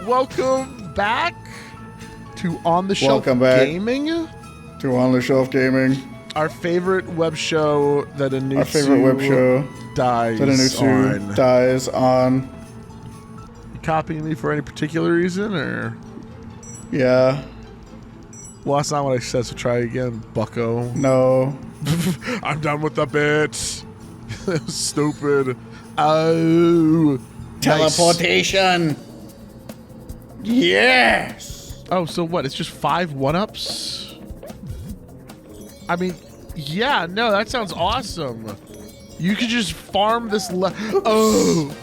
Welcome back to On the Shelf Gaming. To On the Shelf Gaming. Our favorite web show that Anutsu dies on. You copying me for any particular reason, or? Yeah. Well, that's not what I said, so try again, bucko. No. I'm done with the bits. That was stupid. Oh. Teleportation. Nice. Yes. Oh, so what? It's just 5 1-ups? I mean, yeah, no, that sounds awesome. You could just farm this level. Oh.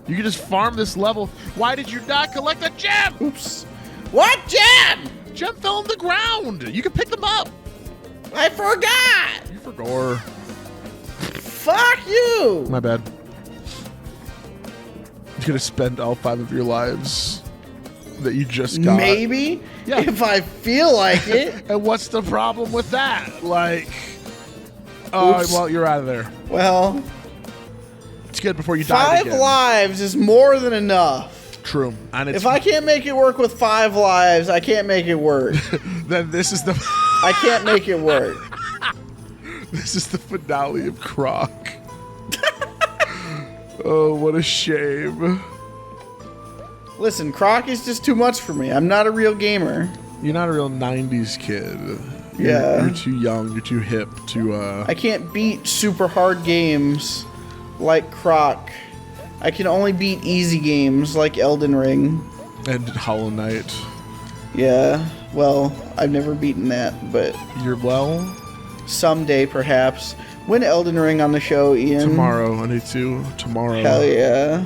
You could just farm this level. Why did you not collect a gem? Oops. What gem? Gem fell on the ground. You can pick them up. I forgot. You forgot. Fuck you. My bad. You're gonna spend all 5 of your lives that you just got. Maybe, yeah. If I feel like it. And what's the problem with that? Like, oh, well, you're out of there. Well, it's good before you die again. 5 lives is more than enough. True. And it's, if I can't make it work with 5 lives, I can't make it work. Then this is the. I can't make it work. This is the finale of Croc. Oh, what a shame. Listen, Croc is just too much for me. I'm not a real gamer. You're not a real 90s kid. Yeah. You're too young. You're too hip to, I can't beat super hard games like Croc. I can only beat easy games like Elden Ring. And Hollow Knight. Yeah. Well, I've never beaten that, but... You're well? Someday, perhaps. When Elden Ring on the show, Ian? Tomorrow. I need to. Tomorrow. Hell yeah.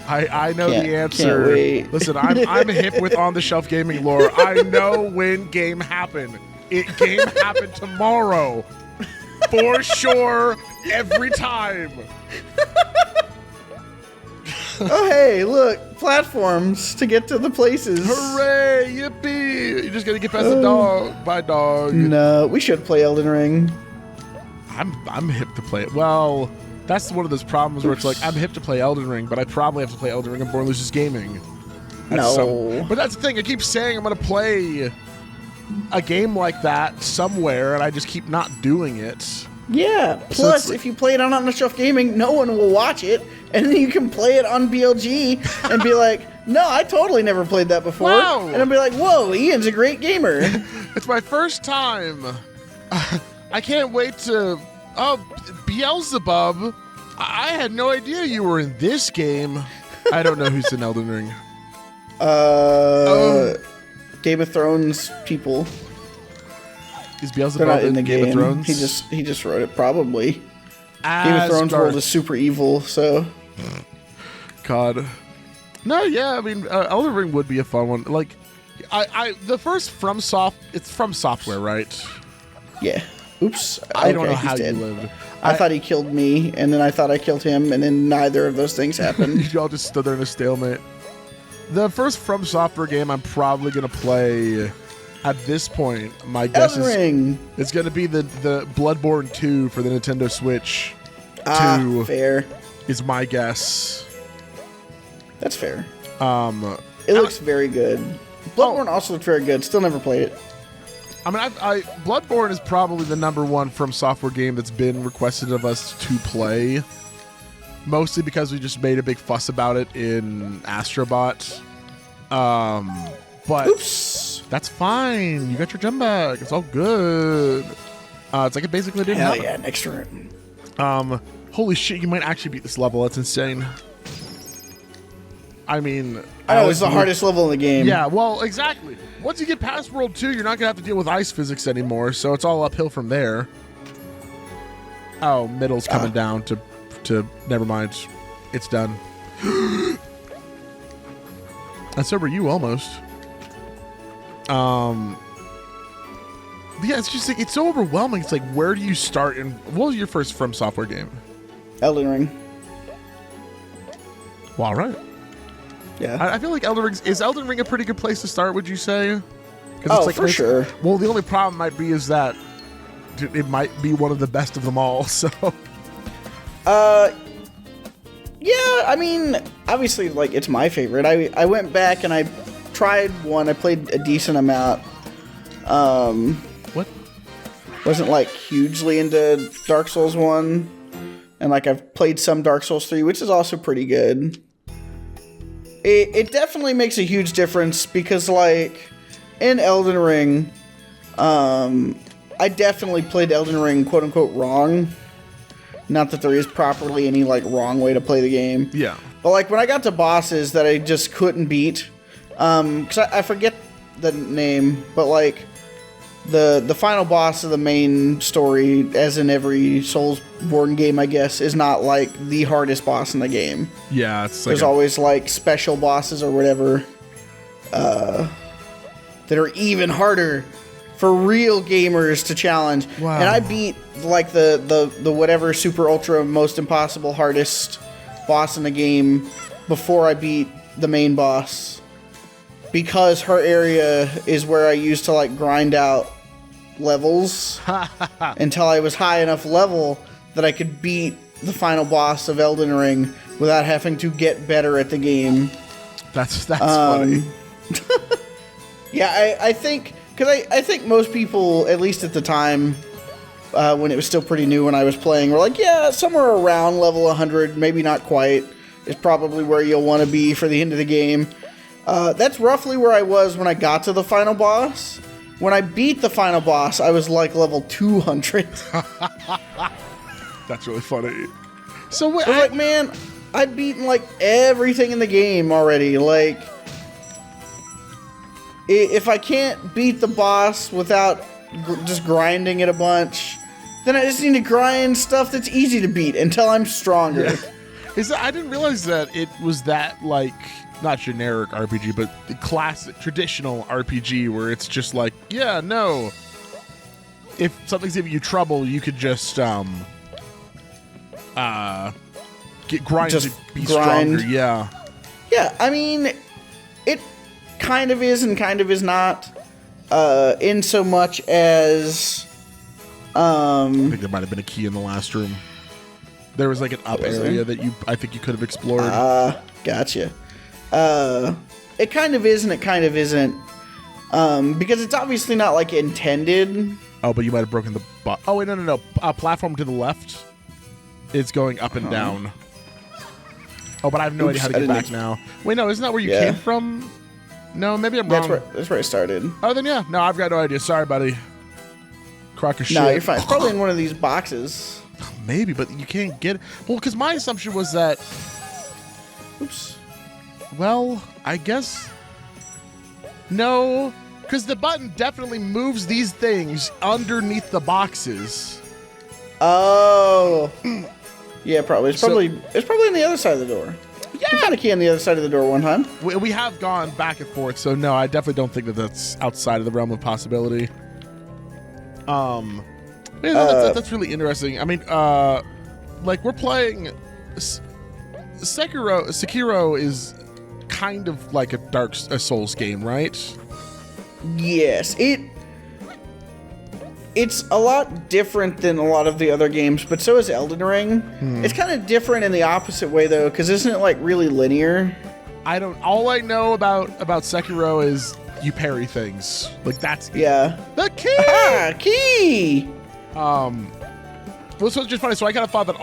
I know the answer. Can't wait. Listen, I'm hip with On the Shelf Gaming lore. I know when game happened. Game happened tomorrow. For sure. Every time. Oh, hey, look. Platforms to get to the places. Hooray. Yippee. You just got to get past the dog. Bye, dog. No, we should play Elden Ring. I'm hip to play it. Well, that's one of those problems where it's like, I'm hip to play Elden Ring, but I probably have to play Elden Ring on Born Loses Gaming. But that's the thing. I keep saying I'm going to play a game like that somewhere, and I just keep not doing it. Yeah. Plus, if you play it on the Shelf Gaming, no one will watch it, and then you can play it on BLG and be like, no, I totally never played that before. Wow. And I'll be like, whoa, Ian's a great gamer. It's my first time. I can't wait to... Oh, Beelzebub. I had no idea you were in this game. I don't know who's in Elden Ring. Game of Thrones people. Is Beelzebub in the Game of Thrones? He just wrote it, probably. Game of Thrones Asgard. world is super evil, so... God. No, yeah, I mean, Elden Ring would be a fun one. Like, the first it's From Software, right? Yeah. Oops. I don't know how he's dead. you lived. I thought he killed me, and then I thought I killed him, and then neither of those things happened. You all just stood there in a stalemate. The first From Software game I'm probably going to play at this point, my guess is it's going to be the Bloodborne 2 for the Nintendo Switch. Fair. Is my guess. That's fair. It looks very good. Bloodborne also looks very good. Still never played it. I mean, Bloodborne is probably the #1 From Software game that's been requested of us to play. Mostly because we just made a big fuss about it in Astrobot. But oops. That's fine. You got your gem back. It's all good. It's like it basically didn't happen. Hell yeah, next turn. Holy shit, you might actually beat this level. That's insane. I mean... I know, it's the hardest level in the game. Yeah, well, exactly. Once you get past World 2, you're not going to have to deal with ice physics anymore, so it's all uphill from there. Oh, middle's coming down to... Never mind. It's done. And so were you, almost. Yeah, it's just like, it's so overwhelming. It's like, where do you start? And what was your first From Software game? Elden Ring. Well, all right. Yeah. I feel like is Elden Ring a pretty good place to start, would you say? Oh, like, for sure. Well, the only problem might be is that it might be one of the best of them all, so... Yeah, I mean, obviously, like, it's my favorite. I went back and I tried one. I played a decent amount. What? Wasn't, like, hugely into Dark Souls 1. And, like, I've played some Dark Souls 3, which is also pretty good. It definitely makes a huge difference because, like, in Elden Ring, I definitely played Elden Ring, quote-unquote, wrong. Not that there is properly any, like, wrong way to play the game. Yeah. But, like, when I got to bosses that I just couldn't beat, because I forget the name, but, like, the final boss of the main story, as in every Soulsborne game, I guess, is not, like, the hardest boss in the game. Yeah, it's like... There's always, like, special bosses or whatever that are even harder for real gamers to challenge. Wow. And I beat, like, the whatever super ultra most impossible hardest boss in the game before I beat the main boss. Because her area is where I used to, like, grind out levels until I was high enough level that I could beat the final boss of Elden Ring without having to get better at the game. That's funny. Yeah, I think... Because I think most people, at least at the time, when it was still pretty new when I was playing, were like, yeah, somewhere around level 100, maybe not quite, is probably where you'll want to be for the end of the game. That's roughly where I was when I got to the final boss. When I beat the final boss, I was like level 200. That's really funny. So wait, like, man, I'd beaten like everything in the game already. Like, if I can't beat the boss without just grinding it a bunch, then I just need to grind stuff that's easy to beat until I'm stronger. Yeah. I didn't realize that it was that, like, not generic RPG, but the classic, traditional RPG where it's just like, yeah, no. If something's giving you trouble, you could just, get grind to be stronger. Yeah. Yeah, I mean, it kind of is and kind of is not, in so much as, I think there might have been a key in the last room. There was like an up area that I think you could have explored. Gotcha. It kind of is and it kind of isn't, because it's obviously not like intended. Oh, but you might have broken the oh wait, no. Platform to the left is going up and down. Oh, but I have no idea how to get back now. Wait, no, isn't that where you came from? No, maybe I'm wrong. That's where I started. Oh, then yeah. No, I've got no idea. Sorry, buddy. Croc of shit. No, you're fine. It's probably in one of these boxes. Maybe, but you can't get it. Well, because my assumption was that... Oops. Well, I guess... No, because the button definitely moves these things underneath the boxes. Oh. Yeah, probably. It's probably on the other side of the door. Yeah. I found a key on the other side of the door one time. We have gone back and forth, so no, I definitely don't think that that's outside of the realm of possibility. Yeah, that's really interesting. I mean, like, we're playing... Sekiro is kind of like a Souls game, right? Yes. It's a lot different than a lot of the other games, but so is Elden Ring. It's kind of different in the opposite way, though, because isn't it, like, really linear? All I know about Sekiro is you parry things. Like, that's... Yeah. The key! Aha! Key! Well, so it's just funny. So I kind of thought that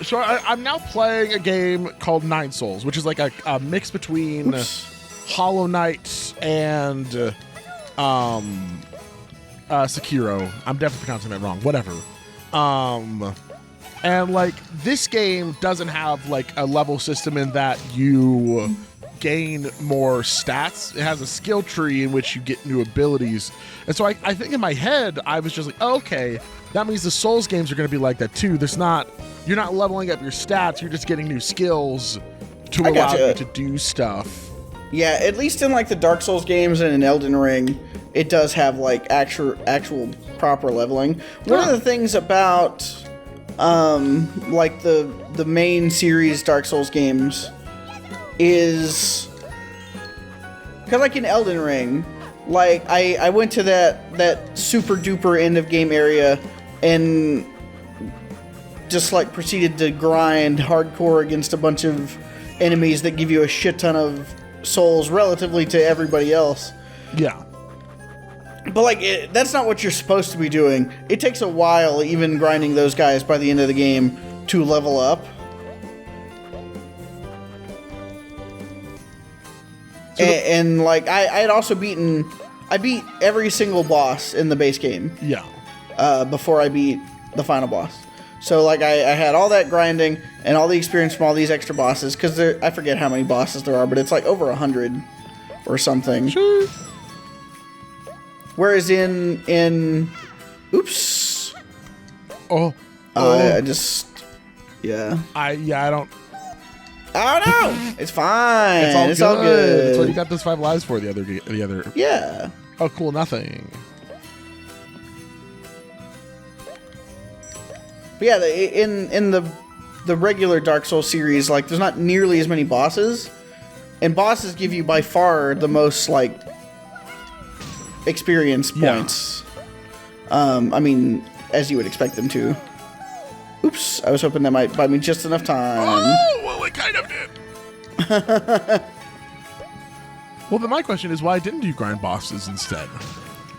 So I'm now playing a game called Nine Souls, which is like a mix between Hollow Knight and Sekiro. I'm definitely pronouncing that wrong. Whatever. And like this game doesn't have like a level system in that you gain more stats. It has a skill tree in which you get new abilities. And so I think in my head, I was just like, oh, okay, that means the Souls games are going to be like that too. You're not leveling up your stats. You're just getting new skills to allow you to do stuff. Yeah, at least in like the Dark Souls games and in Elden Ring, it does have like actual proper leveling. One of the things about like the main series Dark Souls games is because like in Elden Ring, like I went to that super duper end of game area and just like proceeded to grind hardcore against a bunch of enemies that give you a shit ton of souls relatively to everybody else. Yeah. But like, that's not what you're supposed to be doing. It takes a while, even grinding those guys by the end of the game, to level up. And like, I had also I beat every single boss in the base game. Yeah. Before I beat the final boss. So like, I had all that grinding and all the experience from all these extra bosses, because I forget how many bosses there are, but it's like over 100 or something. Sure. Whereas in oops. Oh. I just, yeah. I don't. Oh no! It's fine. It's all good. That's what you good. got those 5 lives for. The other. Yeah. Oh, cool. Nothing. But yeah, in the regular Dark Souls series, like, there's not nearly as many bosses, and bosses give you by far the most like experience points. I mean, as you would expect them to. Oops, I was hoping that might buy me just enough time. Oh, well, it kind of did. Well, then my question is, why didn't you grind bosses instead?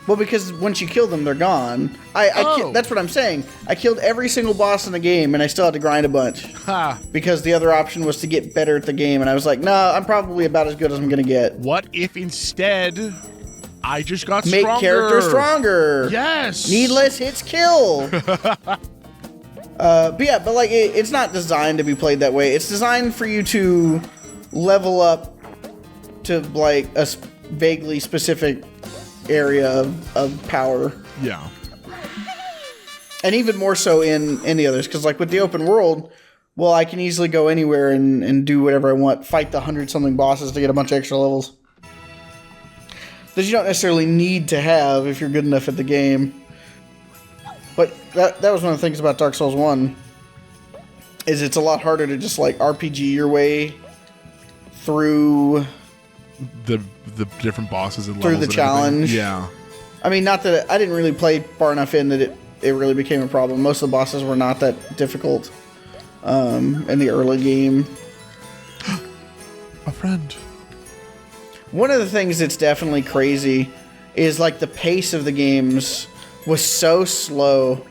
Well, because once you kill them, they're gone. That's what I'm saying. I killed every single boss in the game, and I still had to grind a bunch. Ha. Because the other option was to get better at the game, and I was like, no, I'm probably about as good as I'm going to get. What if instead I just got stronger? Make character stronger. Yes. Need less hits kill. But yeah, but like, it's not designed to be played that way. It's designed for you to level up to like a vaguely specific area of power. Yeah. And even more so in the others, because like with the open world, well, I can easily go anywhere and do whatever I want, fight the 100-something bosses to get a bunch of extra levels that you don't necessarily need to have if you're good enough at the game. But that was one of the things about Dark Souls 1, is it's a lot harder to just like RPG your way through the different bosses and through levels the challenge. Yeah. I mean, not that I didn't really play far enough in that it really became a problem. Most of the bosses were not that difficult in the early game. A friend. One of the things that's definitely crazy is like the pace of the games was so slow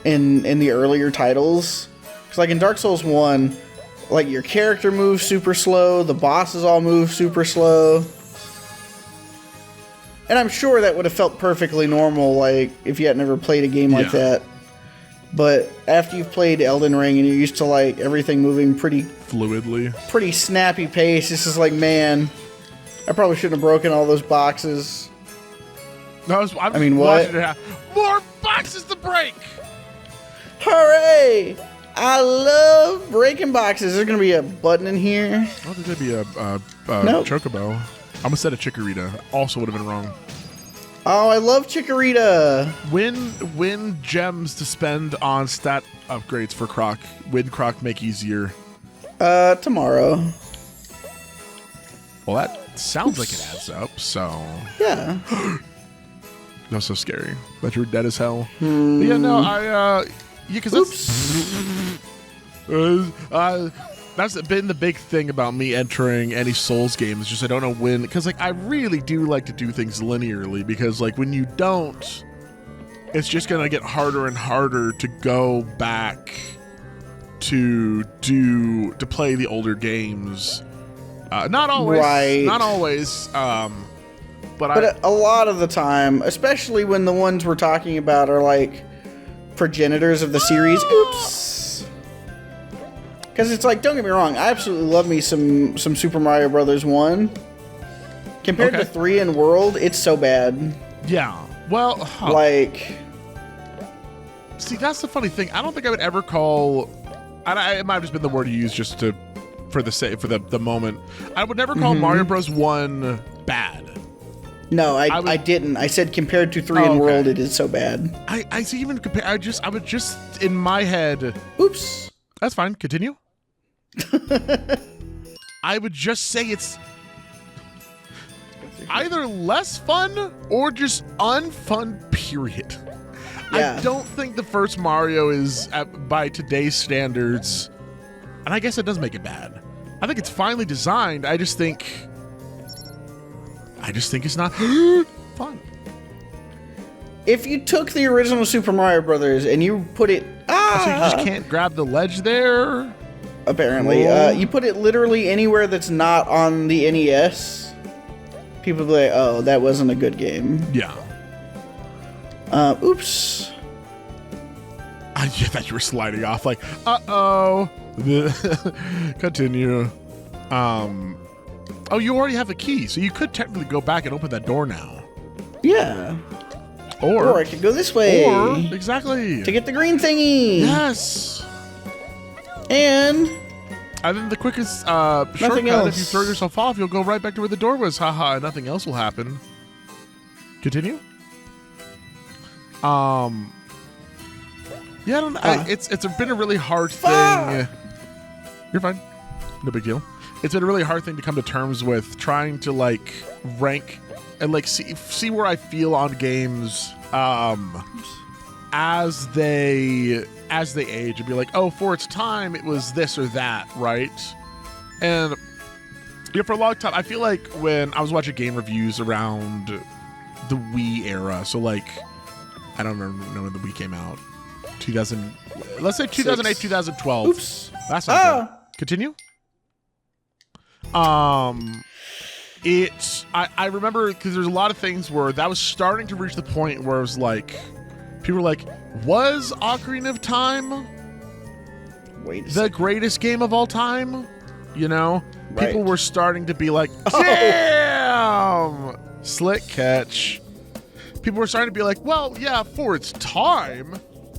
in the earlier titles. Because like in Dark Souls 1, like your character moves super slow, the bosses all move super slow. And I'm sure that would have felt perfectly normal, like, if you had never played a game like that. But after you've played Elden Ring and you're used to like everything moving pretty fluidly, pretty snappy pace, it's just like, man, I probably shouldn't have broken all those boxes. No, I mean, what? More boxes to break! Hooray! I love breaking boxes. There's gonna be a button in here. Oh, there's gonna be a nope. chocobo. I'm gonna set a chikorita. Also would have been wrong. Oh, I love Chikorita. Win gems to spend on stat upgrades for Croc. Win Croc make easier. Tomorrow. Well, that sounds like it adds up, so... Yeah. That's so scary. But you're dead as hell. But yeah, no, yeah, because that's been the big thing about me entering any Souls game, is just I don't know when, because like I really do like to do things linearly, because like when you don't, it's just gonna get harder and harder to go back to play the older games. Not always, right? Not always. But a lot of the time, especially when the ones we're talking about are like progenitors of the series. Oops. Because it's like, don't get me wrong, I absolutely love me some Super Mario Brothers 1. Compared to 3 in World, it's so bad. Yeah. Well, like, see, that's the funny thing. I don't think I would ever call. It might have just been the word you used just to for the moment. I would never call Mario Bros. 1 bad. No, I didn't. I said compared to 3 in World, it is so bad. I see. Even compare. I would just in my head. Oops. That's fine. Continue. I would just say it's either less fun or just unfun, period. Yeah. I don't think the first Mario is, by today's standards, and I guess it does make it bad. I think it's finely designed. I just think it's not fun. If you took the original Super Mario Brothers and you put it... So you just can't grab the ledge there? Apparently. You put it literally anywhere that's not on the NES, people be like, oh, that wasn't a good game. Yeah. Oops. I thought you were sliding off like, uh-oh. Continue. Oh, you already have a key, so you could technically go back and open that door now. Yeah. Or I could go this way. Or, exactly. To get the green thingy. Yes. And then the quickest shortcut, if you throw yourself off, you'll go right back to where the door was. Haha, nothing else will happen. Continue. Yeah, I don't know. It's been a really hard thing. You're fine. No big deal. It's been a really hard thing to come to terms with, trying to like rank and like see where I feel on games as they age, and be like, oh, for its time it was this or that, right? And for a long time, I feel like when I was watching game reviews around the Wii era, so like I don't remember when the Wii came out. 2000, let's say 2008, 2012. Oops. That's not good. Continue. I remember, because there's a lot of things where that was starting to reach the point where it was like, people were like, was Ocarina of Time the greatest game of all time? You know? Right. People were starting to be like, damn! Slick catch. People were starting to be like, well, yeah, for its time.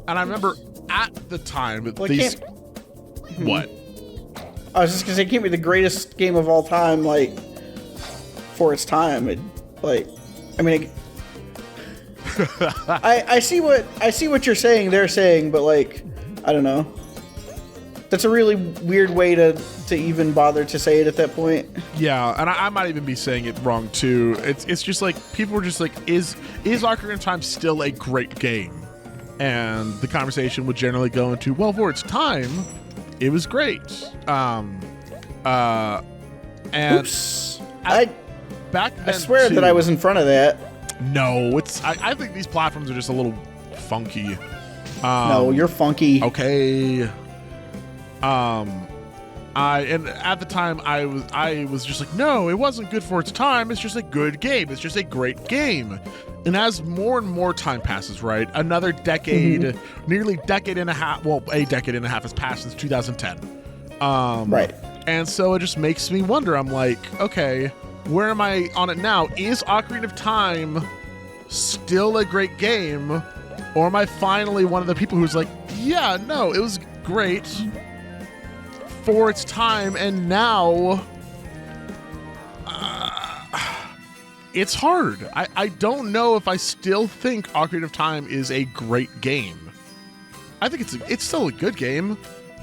And I remember at the time, these... What? I was just gonna say, it can't be the greatest game of all time, like, for its time. I see what you're saying. They're saying, but like, I don't know. That's a really weird way to even bother to say it at that point. Yeah, and I might even be saying it wrong too. It's just like, people were just like, is Ocarina of Time still a great game? And the conversation would generally go into, well, for its time, it was great. And oops. Back then, I swear that I was in front of that. No, I think these platforms are just a little funky. No, you're funky. Okay. And at the time I was just like, no, it wasn't good for its time. It's just a good game. It's just a great game. And as more and more time passes, right? Another decade, nearly decade and a half. Well, a decade and a half has passed since 2010. Right. And so it just makes me wonder. I'm like, okay, where am I on it now? Is Ocarina of Time still a great game? Or am I finally one of the people who's like, yeah, no, it was great for its time, and now it's hard. I don't know if I still think Ocarina of Time is a great game. I think it's still a good game.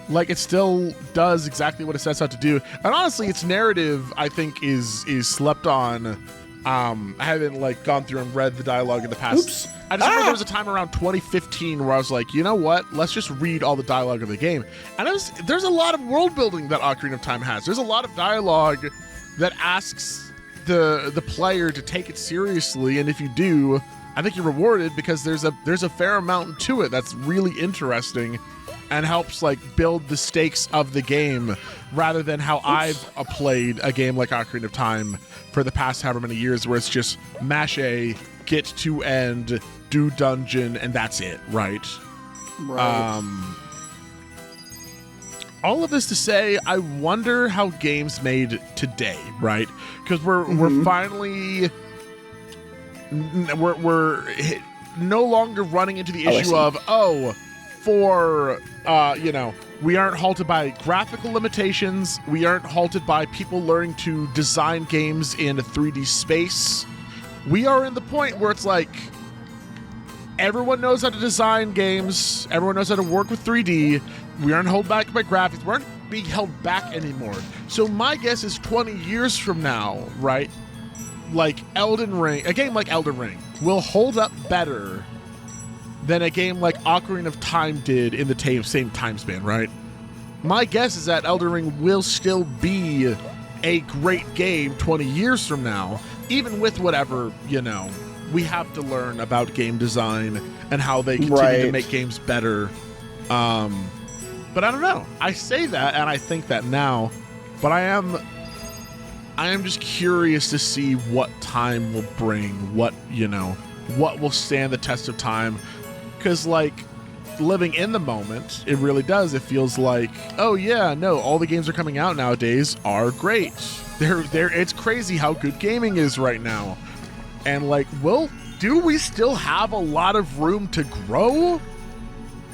Like, it still does exactly what it sets out to do. And honestly, its narrative, I think, is slept on. I haven't like gone through and read the dialogue in the past. Oops. I just remember there was a time around 2015 where I was like, you know what? Let's just read all the dialogue of the game. And there's a lot of world building that Ocarina of Time has. There's a lot of dialogue that asks the player to take it seriously, and if you do, I think you're rewarded, because there's a fair amount to it that's really interesting and helps like build the stakes of the game, rather than how I've played a game like Ocarina of Time for the past however many years, where it's just mash A, get to end, do dungeon, and that's it, right? Right. All of this to say, I wonder how games made today, right? Because we're finally we're no longer running into the issue of we aren't halted by graphical limitations. We aren't halted by people learning to design games in a 3D space. We are in the point where it's like, everyone knows how to design games. Everyone knows how to work with 3D. We aren't held back by graphics. We aren't being held back anymore. So my guess is 20 years from now, right? Like Elden Ring, a game like Elden Ring will hold up better than a game like Ocarina of Time did in the same time span, right? My guess is that Elden Ring will still be a great game 20 years from now, even with whatever, we have to learn about game design and how they continue to make games better. But I don't know. I say that and I think that now, but I am just curious to see what time will bring, what will stand the test of time. Because, living in the moment, it really does. It feels like, oh yeah, no, all the games are coming out nowadays are great. It's crazy how good gaming is right now. And do we still have a lot of room to grow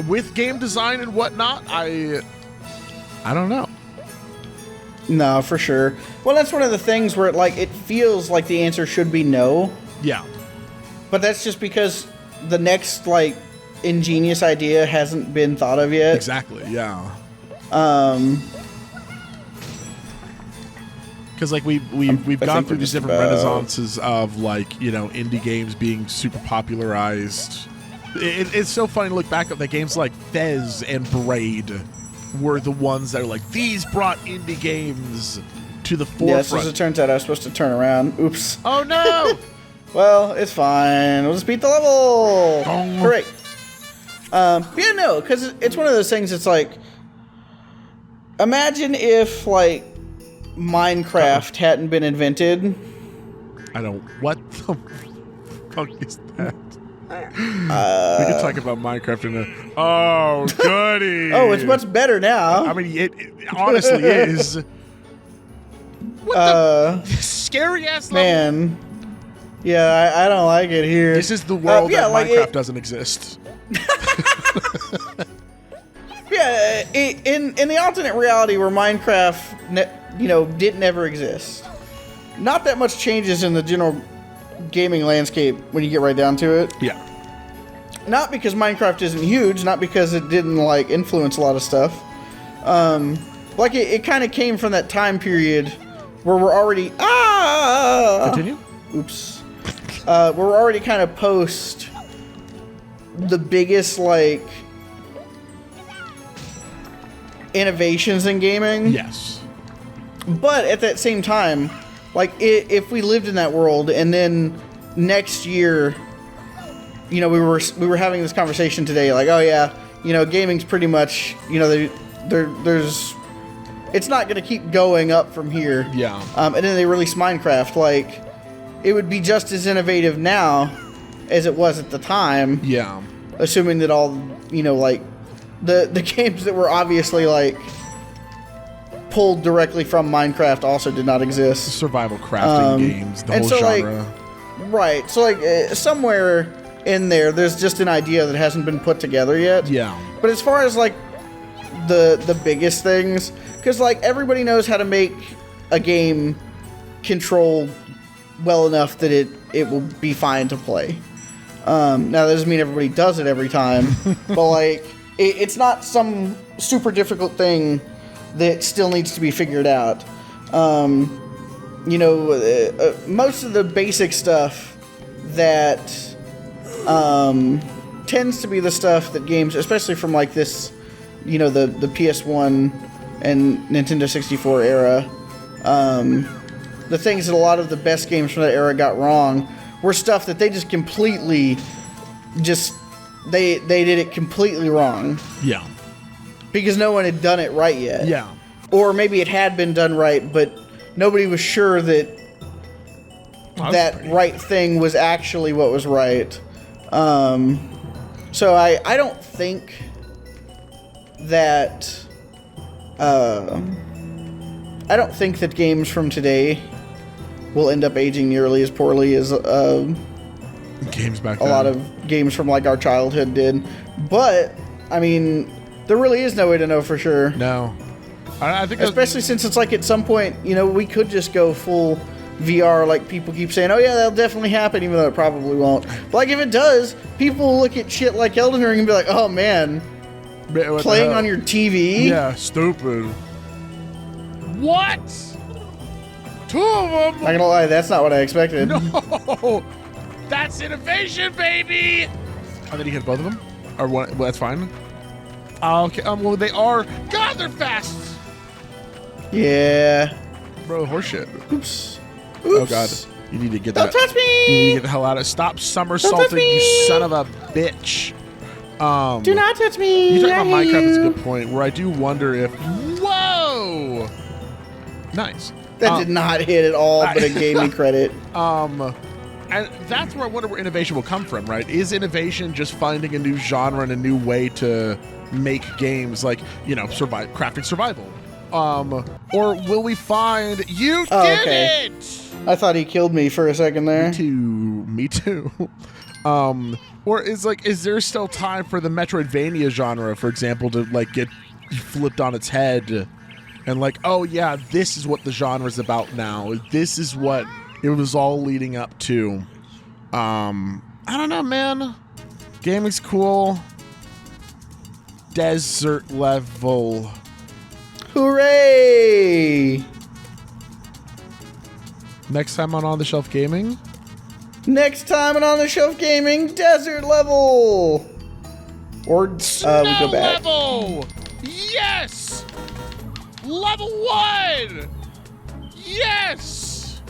with game design and whatnot? I don't know. No, for sure. Well, that's one of the things where it feels like the answer should be no. Yeah. But that's just because the next ingenious idea hasn't been thought of yet. Exactly, yeah. Because we've gone through these different renaissances of indie games being super popularized. It's so funny to look back at the games like Fez and Braid were the ones that are these brought indie games to the forefront. Yes, as it turns out, I was supposed to turn around. Oops. Oh no! Well, it's fine. We'll just beat the level. Great. Yeah, no, because it's one of those things. It's imagine if Minecraft hadn't been invented. What the fuck is that? We could talk about Minecraft in a. Oh, goody! Oh, it's much better now. I mean, it honestly is. What the scary ass level? Man. Yeah, I don't like it here. This is the world that Minecraft doesn't exist. Yeah, in the alternate reality where Minecraft, didn't ever exist. Not that much changes in the general gaming landscape when you get right down to it. Yeah. Not because Minecraft isn't huge, not because it didn't influence a lot of stuff. It kind of came from that time period where we're already Continue. Oops. We're already kind of post the biggest innovations in gaming. Yes. But at that same time, if we lived in that world and then next year, we were having this conversation today, oh yeah, gaming's pretty much, there's it's not going to keep going up from here. Yeah. And then they release Minecraft, it would be just as innovative now as it was at the time. Yeah. Assuming that all, the games that were obviously pulled directly from Minecraft also did not exist. Survival crafting games, the whole genre. Right. So somewhere in there's just an idea that hasn't been put together yet. Yeah. But as far as the biggest things, because everybody knows how to make a game control well enough that it will be fine to play. Now that doesn't mean everybody does it every time, but it's not some super difficult thing that still needs to be figured out. Most of the basic stuff that tends to be the stuff that games, especially from this, the PS1 and Nintendo 64 era, the things that a lot of the best games from that era got wrong were stuff that they just completely they did it completely wrong. Yeah. Because no one had done it right yet. Yeah. Or maybe it had been done right, but nobody was sure that right thing was actually what was right. So I don't think that games from today will end up aging nearly as poorly as games back then. A lot of games from our childhood did. But I mean, there really is no way to know for sure. No. I think especially since it's at some point, we could just go full VR, people keep saying, oh yeah, that'll definitely happen, even though it probably won't. But if it does, people will look at shit like Elden Ring and be like, oh man, playing on your TV? Yeah, stupid. What? 2 of them? Not gonna lie, that's not what I expected. No! That's innovation, baby! And then you hit both of them? Or what? Well, that's fine. Okay, well, they are... God, they're fast! Yeah. Bro, horseshit. Oops. Oh, God. You need to get that. Don't touch me! You need to get the hell out of it. Stop somersaulting, you son of a bitch. Do not touch me! You talking about Minecraft is a good point, where I do wonder if... Whoa! Nice. That did not hit at all, but it gave me credit. And that's where I wonder where innovation will come from, right? Is innovation just finding a new genre and a new way to make games like, you know, crafting survival? Or will we find... You did it! I thought he killed me for a second there. Me too. Or is there still time for the Metroidvania genre, for example, to like get flipped on its head and like, oh yeah, this is what the genre is about now. This is what it was all leading up to. I don't know, man. Gaming's cool. Desert level. Hooray! Next time on the Shelf Gaming. Next time on the Shelf Gaming, desert level. Or we go back. Level. Yes. Level 1. Yes.